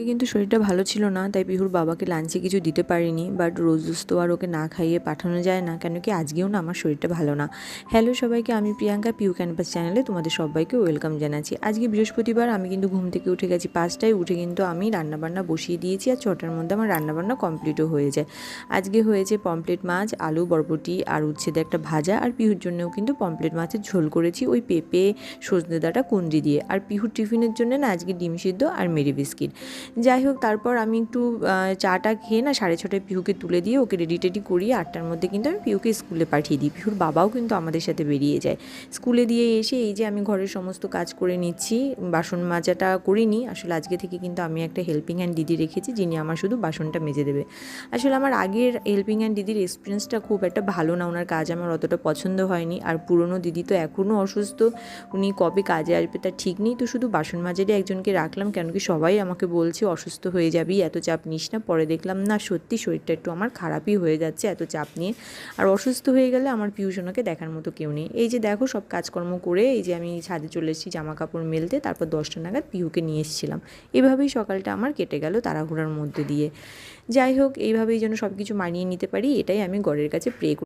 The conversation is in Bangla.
কিন্তু শরীরটা ভালো ছিল না, তাই পিহুর বাবাকে লাঞ্চে কিছু দিতে পারিনি। বাট রোজ রোজ তো আর ওকে না খাইয়ে পাঠানো যায় না, কেন কি আজকেও না আমার শরীরটা ভালো না। হ্যালো সবাইকে, আমি প্রিয়াঙ্কা, পিহু ক্যানভাস চ্যানেলে তোমাদের সবাইকে ওয়েলকাম জানাচ্ছি। আজকে বৃহস্পতিবার, আমি কিন্তু ঘুম থেকে উঠে গেছি 5টায়। উঠে কিন্তু আমি রান্নাবান্না বসিয়ে দিয়েছি, আর 6টার মধ্যে আমার রান্নাবান্না কমপ্লিটও হয়ে যায়। আজকে হয়েছে পমপ্লেট মাছ, আলু, বরবটি আর উচ্ছেদে একটা ভাজা, আর পিহুর জন্যও কিন্তু পমপ্লেট মাছের ঝোল করেছি ওই পেঁপে, সজনে ডাঁটা, কুঁদরি দিয়ে। আর পিহুর টিফিনের জন্য না আজকে ডিম সিদ্ধ আর মেরি বিস্কিট। যাই হোক, তারপর আমি একটু চাটা খেয়ে না 6:30টায় পিহুকে তুলে দিয়ে ওকে রেডি টেডি করিয়ে 8টার মধ্যে কিন্তু আমি পিহুকে স্কুলে পাঠিয়ে দিই। পিহুর বাবাও কিন্তু আমাদের সাথে বেরিয়ে যায়। স্কুলে দিয়ে এসে এই যে আমি ঘরের সমস্ত কাজ করে নিচ্ছি। বাসন মাজাটা করিনি, আসলে আজকে থেকে কিন্তু আমি একটা হেল্পিং হ্যান্ড দিদি রেখেছি, যিনি আমার শুধু বাসনটা মেজে দেবে। আসলে আমার আগের হেল্পিং হ্যান্ড দিদির এক্সপিরিয়েন্সটা খুব একটা ভালো না, ওনার কাজ আমার অতটা পছন্দ হয়নি। আর পুরনো দিদি তো এখনও অসুস্থ, উনি কবে কাজে আসবে তার ঠিক নেই। তো শুধু বাসন মাজারই একজনকে রাখলাম, কেন কি সবাই আমাকে বলছে অসুস্থ হয়ে যাবি, এত চাপ নিস না। পরে দেখলাম না, সত্যি শরীরটা একটু আমার খারাপই হয়ে যাচ্ছে এত চাপ নিয়ে। আর অসুস্থ হয়ে গেলে আমার পিউষণকে দেখার মতো কেউ নেই। এই যে দেখো, সব কাজকর্ম করে এই যে আমি ছাদে চলে এসেছি জামা কাপড় মেলতে, তারপর 10টা নাগাদ পিহুকে নিয়ে এসেছিলাম। এভাবেই সকালটা আমার কেটে গেল তাড়াহুড়ার মধ্যে দিয়ে। যাই হোক, এইভাবেই যেন সব কিছু মানিয়ে নিতে পারি, এটাই আমি গডের কাছে প্রে করি।